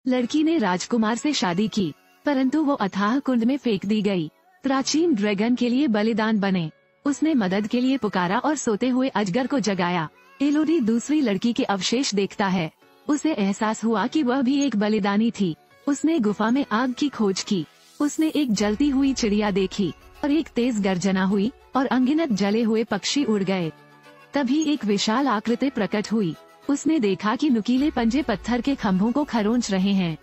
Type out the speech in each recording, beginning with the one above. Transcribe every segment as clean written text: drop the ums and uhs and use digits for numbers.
लड़की ने राजकुमार से शादी की, परंतु वो अथाह कुंड में फेंक दी गई। प्राचीन ड्रैगन के लिए बलिदान बने। उसने मदद के लिए पुकारा और सोते हुए अजगर को जगाया। एलोडी दूसरी लड़की के अवशेष देखता है। उसे एहसास हुआ कि वह भी एक बलिदानी थी। उसने गुफा में आग की खोज की। उसने एक जलती हुई चिड़िया देखी और एक तेज गर्जना हुई और अनगिनत जले हुए पक्षी उड़ गए। तभी एक विशाल आकृति प्रकट हुई। उसने देखा कि नुकीले पंजे पत्थर के खंभों को खरोंच रहे हैं।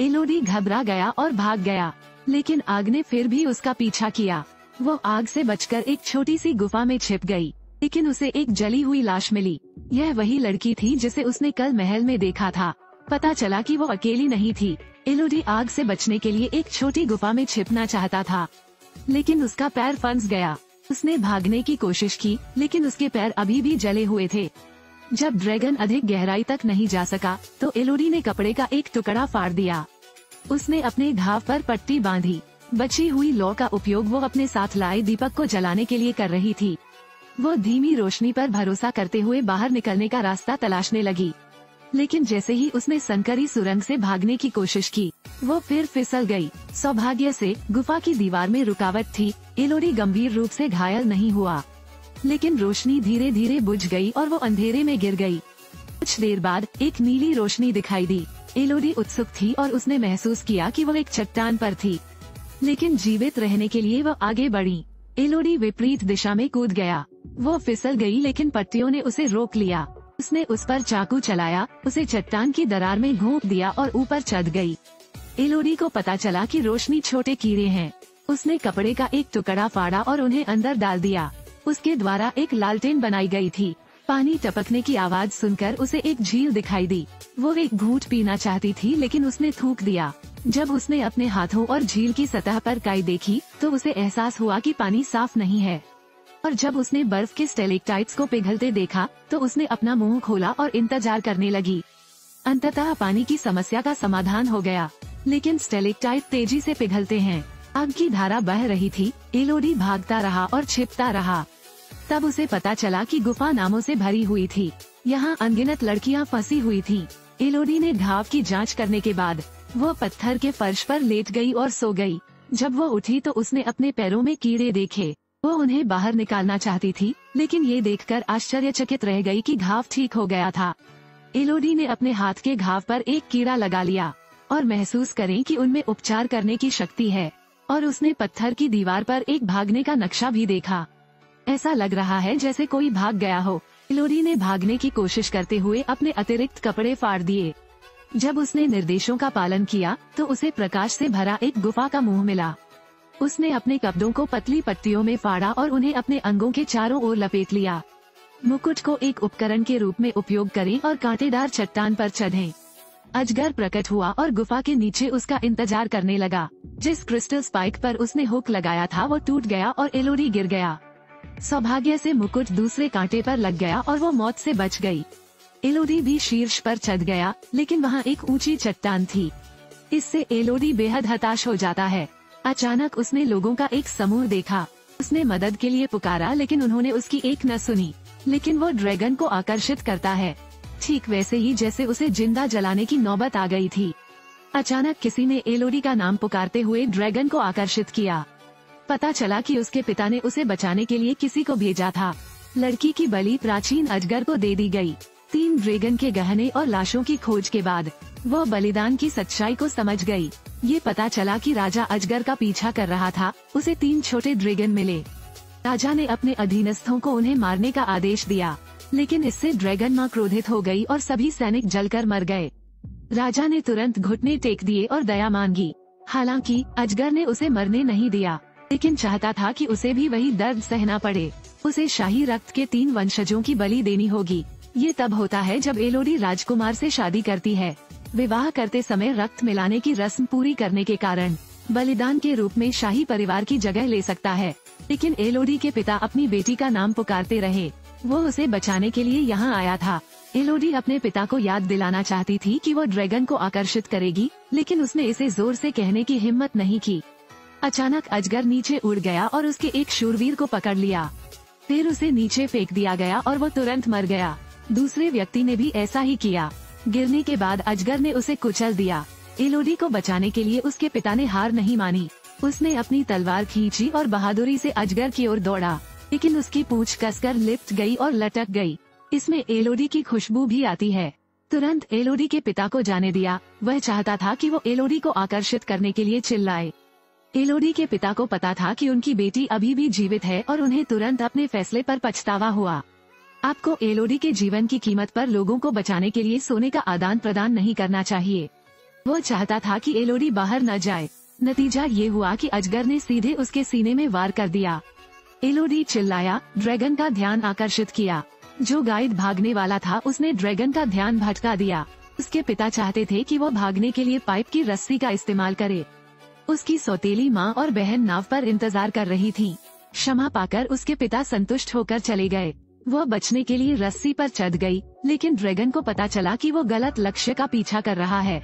एलोडी घबरा गया और भाग गया, लेकिन आग ने फिर भी उसका पीछा किया। वो आग से बचकर एक छोटी सी गुफा में छिप गई, लेकिन उसे एक जली हुई लाश मिली। यह वही लड़की थी जिसे उसने कल महल में देखा था। पता चला कि वो अकेली नहीं थी। एलोडी आग से बचने के लिए एक छोटी गुफा में छिपना चाहता था, लेकिन उसका पैर फंस गया। उसने भागने की कोशिश की, लेकिन उसके पैर अभी भी जले हुए थे। जब ड्रैगन अधिक गहराई तक नहीं जा सका, तो एलोडी ने कपड़े का एक टुकड़ा फाड़ दिया। उसने अपने घाव पर पट्टी बांधी। बची हुई लौ का उपयोग वो अपने साथ लाए दीपक को जलाने के लिए कर रही थी। वो धीमी रोशनी पर भरोसा करते हुए बाहर निकलने का रास्ता तलाशने लगी, लेकिन जैसे ही उसने संकरी सुरंग से भागने की कोशिश की, वो फिर फिसल गई। सौभाग्य से गुफा की दीवार में रुकावट थी। एलोडी गंभीर रूप से घायल नहीं हुआ, लेकिन रोशनी धीरे धीरे बुझ गई और वो अंधेरे में गिर गई। कुछ देर बाद एक नीली रोशनी दिखाई दी। एलोडी उत्सुक थी और उसने महसूस किया कि वो एक चट्टान पर थी, लेकिन जीवित रहने के लिए वो आगे बढ़ी। एलोडी विपरीत दिशा में कूद गया। वो फिसल गई, लेकिन पट्टियों ने उसे रोक लिया। उसने उस पर चाकू चलाया, उसे चट्टान की दरार में घोंप दिया और ऊपर चढ़ गई। एलोडी को पता चला कि रोशनी छोटे कीड़े हैं। उसने कपड़े का एक टुकड़ा फाड़ा और उन्हें अंदर डाल दिया। उसके द्वारा एक लालटेन बनाई गई थी। पानी टपकने की आवाज सुनकर उसे एक झील दिखाई दी। वो एक घूंट पीना चाहती थी, लेकिन उसने थूक दिया। जब उसने अपने हाथों और झील की सतह पर काई देखी, तो उसे एहसास हुआ कि पानी साफ नहीं है। और जब उसने बर्फ के स्टेलेक्टाइट्स को पिघलते देखा, तो उसने अपना मुंह खोला और इंतजार करने लगी। अंततः पानी की समस्या का समाधान हो गया, लेकिन स्टेलेक्टाइट तेजी से पिघलते हैं। आग की धारा बह रही थी। एलोडी भागता रहा और छिपता रहा। तब उसे पता चला कि गुफा नामों से भरी हुई थी। यहाँ अनगिनत लड़कियाँ फंसी हुई थीं। एलोडी ने घाव की जांच करने के बाद वो पत्थर के फर्श पर लेट गई और सो गई। जब वो उठी तो उसने अपने पैरों में कीड़े देखे। वो उन्हें बाहर निकालना चाहती थी, लेकिन ये देखकर आश्चर्यचकित रह गई कि घाव ठीक हो गया था। एलोडी ने अपने हाथ के घाव पर एक कीड़ा लगा लिया और महसूस करें कि उनमें उपचार करने की शक्ति है। और उसने पत्थर की दीवार पर एक भागने का नक्शा भी देखा। ऐसा लग रहा है जैसे कोई भाग गया हो। एलोडी ने भागने की कोशिश करते हुए अपने अतिरिक्त कपड़े फाड़ दिए। जब उसने निर्देशों का पालन किया, तो उसे प्रकाश से भरा एक गुफा का मुंह मिला। उसने अपने कपड़ों को पतली पट्टियों में फाड़ा और उन्हें अपने अंगों के चारों ओर लपेट लिया। मुकुट को एक उपकरण के रूप में उपयोग करें और कांटेदार चट्टान पर चढ़ें। अजगर प्रकट हुआ और गुफा के नीचे उसका इंतजार करने लगा। जिस क्रिस्टल स्पाइक पर उसने हुक लगाया था वो टूट गया और एलोडी गिर गया। सौभाग्य से मुकुट दूसरे कांटे पर लग गया और वो मौत से बच गई। एलोडी भी शीर्ष पर चढ़ गया, लेकिन वहाँ एक ऊंची चट्टान थी। इससे एलोडी बेहद हताश हो जाता है। अचानक उसने लोगों का एक समूह देखा। उसने मदद के लिए पुकारा, लेकिन उन्होंने उसकी एक न सुनी। लेकिन वो ड्रैगन को आकर्षित करता है, ठीक वैसे ही जैसे उसे जिंदा जलाने की नौबत आ गई थी। अचानक किसी ने एलोडी का नाम पुकारते हुए ड्रैगन को आकर्षित किया। पता चला कि उसके पिता ने उसे बचाने के लिए किसी को भेजा था। लड़की की बलि प्राचीन अजगर को दे दी गई। 3 ड्रैगन के गहने और लाशों की खोज के बाद वो बलिदान की सच्चाई को समझ गई। ये पता चला कि राजा अजगर का पीछा कर रहा था। उसे 3 छोटे ड्रैगन मिले। राजा ने अपने अधीनस्थों को उन्हें मारने का आदेश दिया, लेकिन इससे ड्रैगन माँ क्रोधित हो गई और सभी सैनिक जलकर मर गए। राजा ने तुरंत घुटने टेक दिए और दया मांगी। हालांकि अजगर ने उसे मरने नहीं दिया, लेकिन चाहता था कि उसे भी वही दर्द सहना पड़े। उसे शाही रक्त के 3 वंशजों की बलि देनी होगी। ये तब होता है जब एलोडी राजकुमार से शादी करती है। विवाह करते समय रक्त मिलाने की रस्म पूरी करने के कारण बलिदान के रूप में शाही परिवार की जगह ले सकता है। लेकिन एलोडी के पिता अपनी बेटी का नाम पुकारते रहे। वो उसे बचाने के लिए यहाँ आया था। एलोडी अपने पिता को याद दिलाना चाहती थी कि वो ड्रैगन को आकर्षित करेगी, लेकिन उसने इसे जोर से कहने की हिम्मत नहीं की। अचानक अजगर नीचे उड़ गया और उसके एक शूरवीर को पकड़ लिया। फिर उसे नीचे फेंक दिया गया और वो तुरंत मर गया। दूसरे व्यक्ति ने भी ऐसा ही किया। गिरने के बाद अजगर ने उसे कुचल दिया। एलोडी को बचाने के लिए उसके पिता ने हार नहीं मानी। उसने अपनी तलवार खींची और बहादुरी से अजगर की ओर दौड़ा, लेकिन उसकी पूंछ कसकर लिपट गई और लटक गई। इसमें एलोडी की खुशबू भी आती है। तुरंत एलोडी के पिता को जाने दिया। वह चाहता था कि वो एलोडी को आकर्षित करने के लिए चिल्लाए। एलोडी के पिता को पता था कि उनकी बेटी अभी भी जीवित है और उन्हें तुरंत अपने फैसले पर पछतावा हुआ। आपको एलोडी के जीवन की कीमत पर लोगों को बचाने के लिए सोने का आदान प्रदान नहीं करना चाहिए। वो चाहता था कि एलोडी बाहर न जाए। नतीजा ये हुआ कि अजगर ने सीधे उसके सीने में वार कर दिया। एलोडी चिल्लाया, ड्रैगन का ध्यान आकर्षित किया। जो गाइड भागने वाला था उसने ड्रैगन का ध्यान भटका दिया। उसके पिता चाहते थे कि वो भागने के लिए पाइप की रस्सी का इस्तेमाल करे। उसकी सौतेली माँ और बहन नाव पर इंतजार कर रही थीं। क्षमा पाकर उसके पिता संतुष्ट होकर चले गए। वो बचने के लिए रस्सी पर चढ़ गई, लेकिन ड्रैगन को पता चला कि वो गलत लक्ष्य का पीछा कर रहा है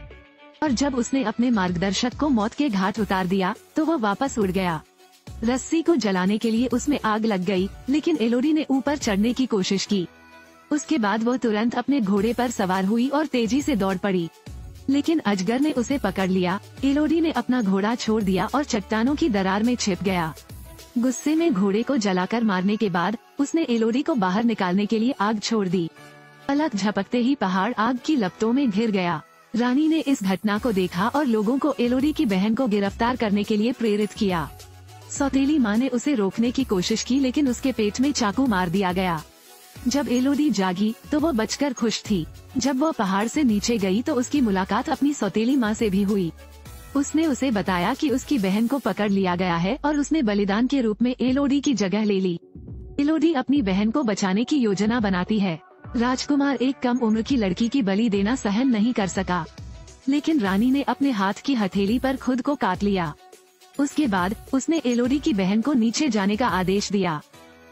और जब उसने अपने मार्गदर्शक को मौत के घाट उतार दिया तो वो वापस उड़ गया। रस्सी को जलाने के लिए उसमें आग लग गई, लेकिन एलोडी ने ऊपर चढ़ने की कोशिश की। उसके बाद वो तुरंत अपने घोड़े पर सवार हुई और तेजी से दौड़ पड़ी, लेकिन अजगर ने उसे पकड़ लिया। एलोडी ने अपना घोड़ा छोड़ दिया और चट्टानों की दरार में छिप गया। गुस्से में घोड़े को जलाकर मारने के बाद उसने एलोडी को बाहर निकालने के लिए आग छोड़ दी। पलक झपकते ही पहाड़ आग की लपटों में घिर गया। रानी ने इस घटना को देखा और लोगों को एलोडी की बहन को गिरफ्तार करने के लिए प्रेरित किया। सौतेली माँ ने उसे रोकने की कोशिश की, लेकिन उसके पेट में चाकू मार दिया गया। जब एलोडी जागी तो वो बचकर खुश थी। जब वो पहाड़ से नीचे गई तो उसकी मुलाकात अपनी सौतेली माँ से भी हुई। उसने उसे बताया कि उसकी बहन को पकड़ लिया गया है और उसने बलिदान के रूप में एलोडी की जगह ले ली। एलोडी अपनी बहन को बचाने की योजना बनाती है। राजकुमार एक कम उम्र की लड़की की बलि देना सहन नहीं कर सका, लेकिन रानी ने अपने हाथ की हथेली पर खुद को काट लिया। उसके बाद उसने एलोडी की बहन को नीचे जाने का आदेश दिया।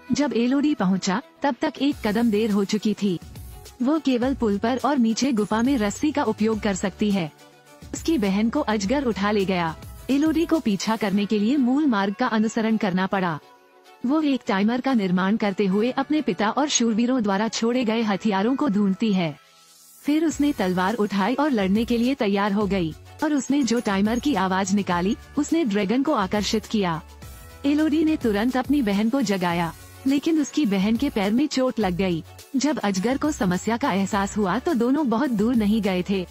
जब एलोडी पहुंचा, तब तक एक कदम देर हो चुकी थी। वो केवल पुल पर और नीचे गुफा में रस्सी का उपयोग कर सकती है। उसकी बहन को अजगर उठा ले गया। एलोडी को पीछा करने के लिए मूल मार्ग का अनुसरण करना पड़ा। वो एक टाइमर का निर्माण करते हुए अपने पिता और शूरवीरों द्वारा छोड़े गए हथियारों को ढूंढती है। फिर उसने तलवार उठाई और लड़ने के लिए तैयार हो गई, और उसने जो टाइमर की आवाज निकाली उसने ड्रैगन को आकर्षित किया। एलोडी ने तुरंत अपनी बहन को जगाया, लेकिन उसकी बहन के पैर में चोट लग गई। जब अजगर को समस्या का एहसास हुआ तो दोनों बहुत दूर नहीं गए थे।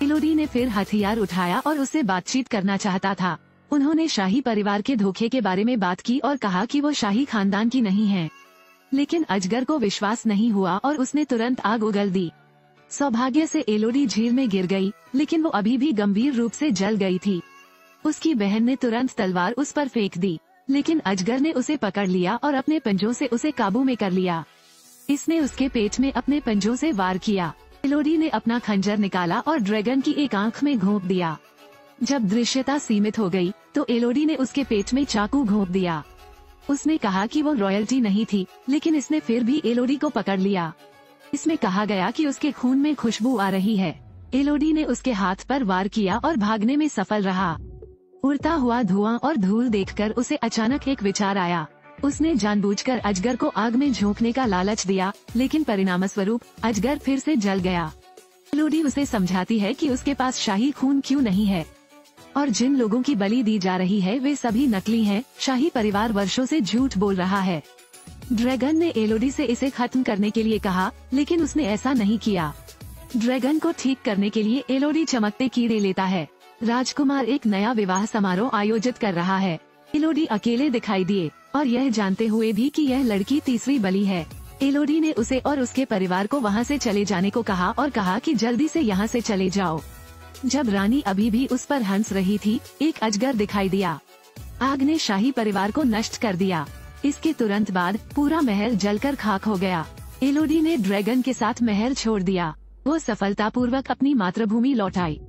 एलोडी ने फिर हथियार उठाया और उससे बातचीत करना चाहता था। उन्होंने शाही परिवार के धोखे के बारे में बात की और कहा कि वो शाही खानदान की नहीं है, लेकिन अजगर को विश्वास नहीं हुआ और उसने तुरंत आग उगल दी। सौभाग्य से एलोडी झील में गिर गई, लेकिन वो अभी भी गंभीर रूप से जल गई थी। उसकी बहन ने तुरंत तलवार उस पर फेंक दी, लेकिन अजगर ने उसे पकड़ लिया और अपने पंजों से उसे काबू में कर लिया। इसने उसके पेट में अपने पंजों से वार किया। एलोडी ने अपना खंजर निकाला और ड्रैगन की एक आंख में घोंप दिया। जब दृश्यता सीमित हो गई तो एलोडी ने उसके पेट में चाकू घोंप दिया। उसने कहा कि वो रॉयल्टी नहीं थी, लेकिन इसने फिर भी एलोडी को पकड़ लिया। इसमें कहा गया कि उसके खून में खुशबू आ रही है। एलोडी ने उसके हाथ पर वार किया और भागने में सफल रहा। उड़ता हुआ धुआं और धूल देखकर उसे अचानक एक विचार आया। उसने जानबूझकर अजगर को आग में झोंकने का लालच दिया, लेकिन परिणामस्वरूप अजगर फिर से जल गया। एलोडी उसे समझाती है कि उसके पास शाही खून क्यों नहीं है, और जिन लोगों की बलि दी जा रही है वे सभी नकली हैं। शाही परिवार वर्षों से झूठ बोल रहा है। ड्रैगन ने एलोडी से इसे खत्म करने के लिए कहा, लेकिन उसने ऐसा नहीं किया। ड्रैगन को ठीक करने के लिए एलोडी चमकते कीड़े लेता है। राजकुमार एक नया विवाह समारोह आयोजित कर रहा है। एलोडी अकेले दिखाई दिए, और यह जानते हुए भी कि यह लड़की तीसरी बलि है। एलोडी ने उसे और उसके परिवार को वहाँ से चले जाने को कहा और कहा कि जल्दी से यहाँ से चले जाओ। जब रानी अभी भी उस पर हंस रही थी, एक अजगर दिखाई दिया। आग ने शाही परिवार को नष्ट कर दिया। इसके तुरंत बाद पूरा महल जलकर खाक हो गया। एलोडी ने ड्रैगन के साथ महल छोड़ दिया। वो सफलतापूर्वक अपनी मातृभूमि लौट आई।